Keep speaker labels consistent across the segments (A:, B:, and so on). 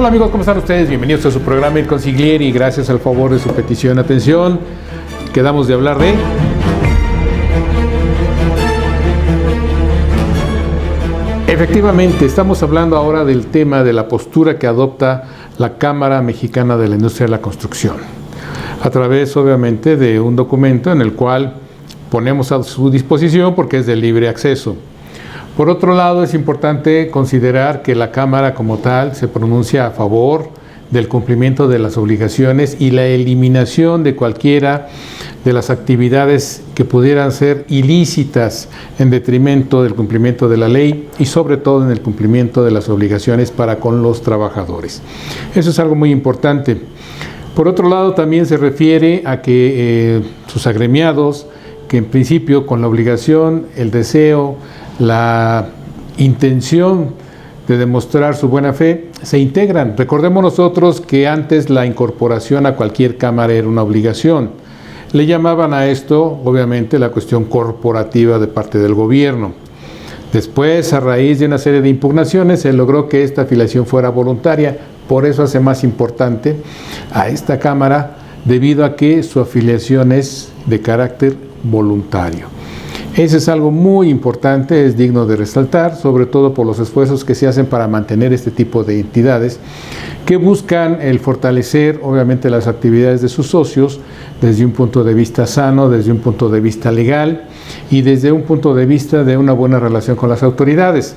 A: Hola amigos, ¿cómo están ustedes? Bienvenidos a su programa El Consigliere y gracias al favor de su petición. Atención, quedamos de hablar de... Efectivamente, estamos hablando ahora del tema de la postura que adopta la Cámara Mexicana de la Industria de la Construcción, a través obviamente de un documento en el cual ponemos a su disposición porque es de libre acceso. Por otro lado, es importante considerar que la Cámara como tal se pronuncia a favor del cumplimiento de las obligaciones y la eliminación de cualquiera de las actividades que pudieran ser ilícitas en detrimento del cumplimiento de la ley y sobre todo en el cumplimiento de las obligaciones para con los trabajadores. Eso es algo muy importante. Por otro lado, también se refiere a que sus agremiados, que en principio con la obligación, el deseo, la intención de demostrar su buena fe, se integran. Recordemos nosotros que antes la incorporación a cualquier cámara era una obligación. Le llamaban a esto, obviamente, la cuestión corporativa de parte del gobierno. Después, a raíz de una serie de impugnaciones, se logró que esta afiliación fuera voluntaria. Por eso hace más importante a esta cámara, debido a que su afiliación es de carácter voluntario. Eso es algo muy importante, es digno de resaltar, sobre todo por los esfuerzos que se hacen para mantener este tipo de entidades que buscan el fortalecer, obviamente, las actividades de sus socios desde un punto de vista sano, desde un punto de vista legal y desde un punto de vista de una buena relación con las autoridades.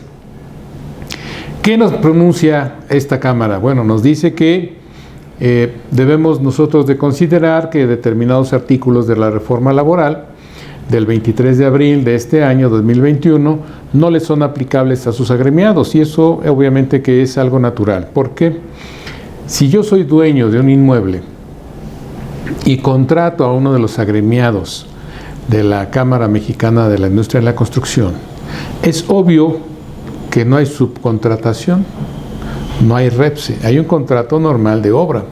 A: ¿Qué nos pronuncia esta Cámara? Bueno, nos dice que debemos nosotros de considerar que determinados artículos de la reforma laboral del 23 de abril de este año 2021 no les son aplicables a sus agremiados, y eso obviamente que es algo natural. ¿Por qué? Si yo soy dueño de un inmueble y contrato a uno de los agremiados de la Cámara Mexicana de la Industria de la Construcción, es obvio que no hay subcontratación, no hay REPSE, hay un contrato normal de obra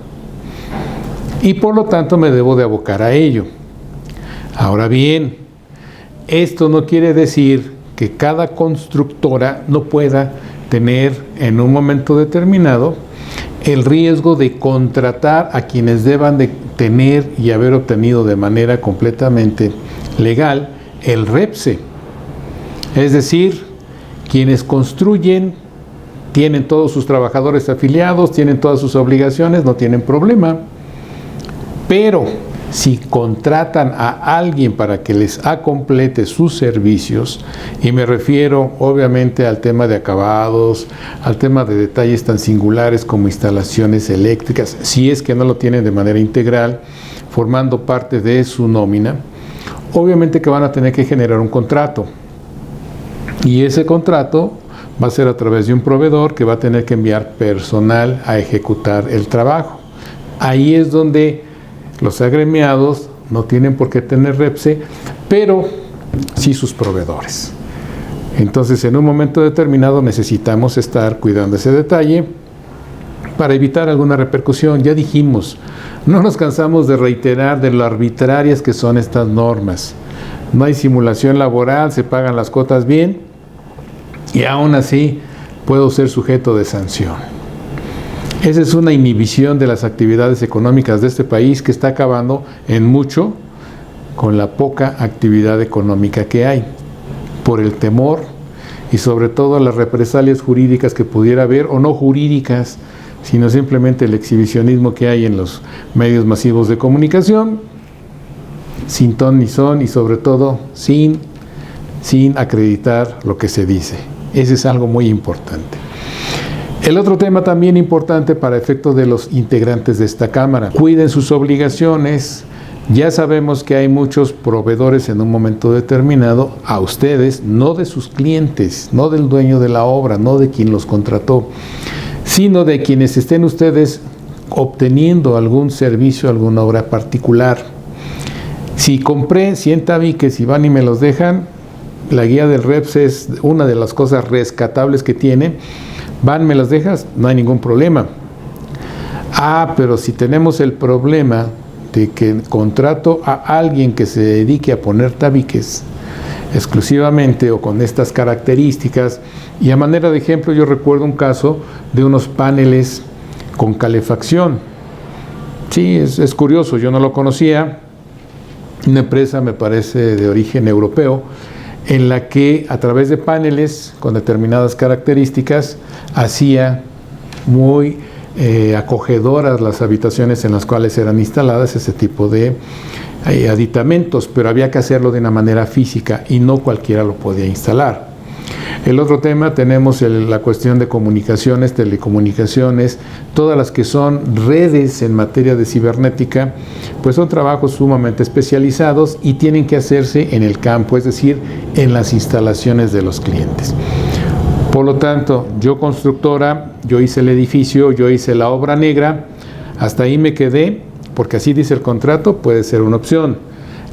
A: y por lo tanto me debo de abocar a ello. Ahora bien, esto no quiere decir que cada constructora no pueda tener en un momento determinado el riesgo de contratar a quienes deban de tener y haber obtenido de manera completamente legal el REPSE. Es decir, quienes construyen tienen todos sus trabajadores afiliados, tienen todas sus obligaciones, no tienen problema. Pero si contratan a alguien para que les complete sus servicios, y me refiero obviamente al tema de acabados, al tema de detalles tan singulares como instalaciones eléctricas, si es que no lo tienen de manera integral, formando parte de su nómina, obviamente que van a tener que generar un contrato. Y ese contrato va a ser a través de un proveedor que va a tener que enviar personal a ejecutar el trabajo. Ahí es donde los agremiados no tienen por qué tener REPSE, pero sí sus proveedores. Entonces, en un momento determinado necesitamos estar cuidando ese detalle para evitar alguna repercusión. Ya dijimos, no nos cansamos de reiterar de lo arbitrarias que son estas normas. No hay simulación laboral, se pagan las cuotas bien y aún así puedo ser sujeto de sanción. Esa es una inhibición de las actividades económicas de este país que está acabando en mucho con la poca actividad económica que hay, por el temor y sobre todo las represalias jurídicas que pudiera haber, o no jurídicas, sino simplemente el exhibicionismo que hay en los medios masivos de comunicación, sin ton ni son y sobre todo sin acreditar lo que se dice. Ese es algo muy importante. El otro tema también importante para efectos de los integrantes de esta Cámara: cuiden sus obligaciones. Ya sabemos que hay muchos proveedores en un momento determinado a ustedes, no de sus clientes, no del dueño de la obra, no de quien los contrató, sino de quienes estén ustedes obteniendo algún servicio, alguna obra particular. Si compré 100 tabiques y van y me los dejan, la guía del REPSE es una de las cosas rescatables que tiene. Van, me las dejas, no hay ningún problema. Pero si tenemos el problema de que contrato a alguien que se dedique a poner tabiques exclusivamente o con estas características, y a manera de ejemplo yo recuerdo un caso de unos paneles con calefacción. Sí, es curioso, yo no lo conocía. Una empresa, me parece, de origen europeo, en la que a través de paneles con determinadas características hacía muy acogedoras las habitaciones en las cuales eran instaladas ese tipo de aditamentos, pero había que hacerlo de una manera física y no cualquiera lo podía instalar. El otro tema, tenemos la cuestión de comunicaciones, telecomunicaciones, todas las que son redes en materia de cibernética, pues son trabajos sumamente especializados y tienen que hacerse en el campo, es decir, en las instalaciones de los clientes. Por lo tanto, yo constructora, yo hice el edificio, yo hice la obra negra, hasta ahí me quedé, porque así dice el contrato, puede ser una opción.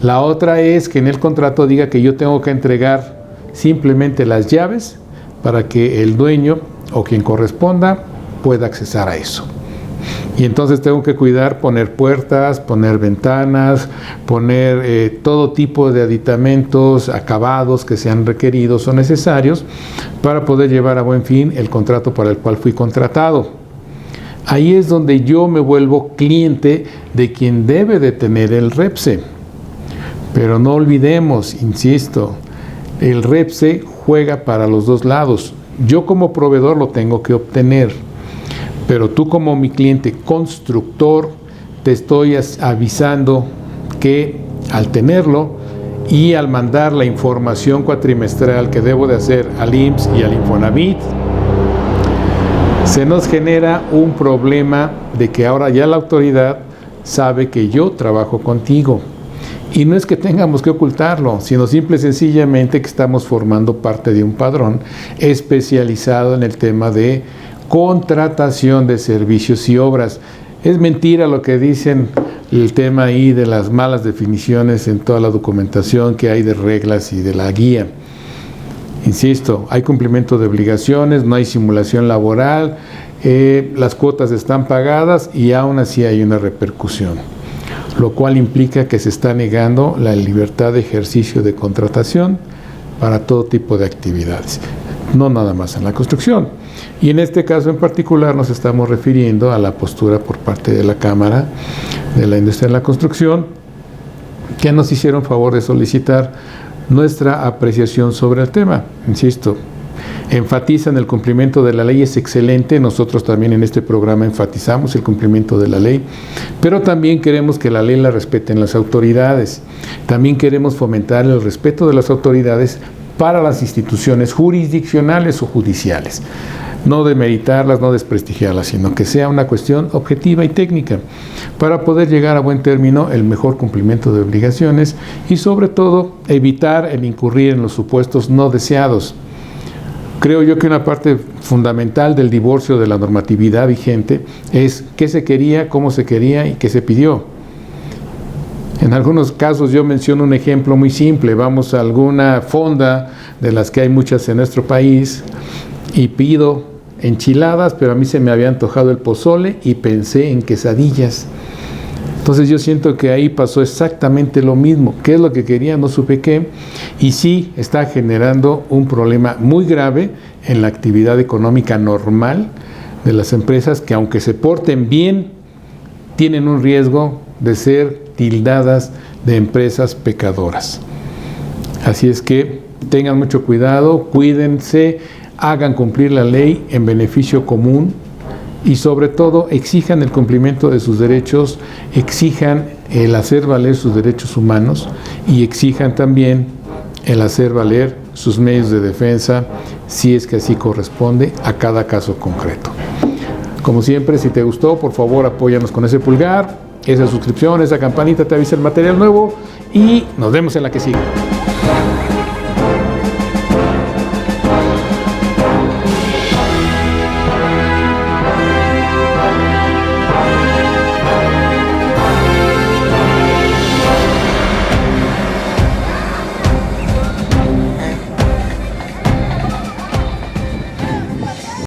A: La otra es que en el contrato diga que yo tengo que entregar simplemente las llaves para que el dueño o quien corresponda pueda accesar a eso. Y entonces tengo que cuidar, poner puertas, poner ventanas, poner todo tipo de aditamentos, acabados que sean requeridos o necesarios para poder llevar a buen fin el contrato para el cual fui contratado. Ahí es donde yo me vuelvo cliente de quien debe de tener el REPSE. Pero no olvidemos, insisto, el REPSE juega para los dos lados. Yo como proveedor lo tengo que obtener, pero tú como mi cliente constructor te estoy avisando que al tenerlo y al mandar la información cuatrimestral que debo de hacer al IMSS y al Infonavit, se nos genera un problema de que ahora ya la autoridad sabe que yo trabajo contigo. Y no es que tengamos que ocultarlo, sino simple y sencillamente que estamos formando parte de un padrón especializado en el tema de contratación de servicios y obras. Es mentira lo que dicen el tema ahí de las malas definiciones en toda la documentación que hay de reglas y de la guía. Insisto, hay cumplimiento de obligaciones, no hay simulación laboral, las cuotas están pagadas y aún así hay una repercusión, lo cual implica que se está negando la libertad de ejercicio de contratación para todo tipo de actividades, no nada más en la construcción. Y en este caso en particular nos estamos refiriendo a la postura por parte de la Cámara de la Industria de la Construcción, que nos hicieron favor de solicitar nuestra apreciación sobre el tema. Insisto, enfatizan el cumplimiento de la ley, es excelente. Nosotros también en este programa enfatizamos el cumplimiento de la ley, pero también queremos que la ley la respeten las autoridades. También queremos fomentar el respeto de las autoridades para las instituciones jurisdiccionales o judiciales. No demeritarlas, no desprestigiarlas, sino que sea una cuestión objetiva y técnica para poder llegar a buen término el mejor cumplimiento de obligaciones y sobre todo evitar el incurrir en los supuestos no deseados. Creo yo que una parte fundamental del divorcio de la normatividad vigente es qué se quería, cómo se quería y qué se pidió. En algunos casos yo menciono un ejemplo muy simple. Vamos a alguna fonda, de las que hay muchas en nuestro país, y pido enchiladas, pero a mí se me había antojado el pozole y pensé en quesadillas. Entonces yo siento que ahí pasó exactamente lo mismo. ¿Qué es lo que quería? No supe qué. Y sí está generando un problema muy grave en la actividad económica normal de las empresas, que aunque se porten bien, tienen un riesgo de ser tildadas de empresas pecadoras. Así es que tengan mucho cuidado, cuídense, hagan cumplir la ley en beneficio común y sobre todo exijan el cumplimiento de sus derechos, exijan el hacer valer sus derechos humanos y exijan también el hacer valer sus medios de defensa, si es que así corresponde a cada caso concreto. Como siempre, si te gustó, por favor apóyanos con ese pulgar, esa suscripción, esa campanita te avisa el material nuevo y nos vemos en la que sigue.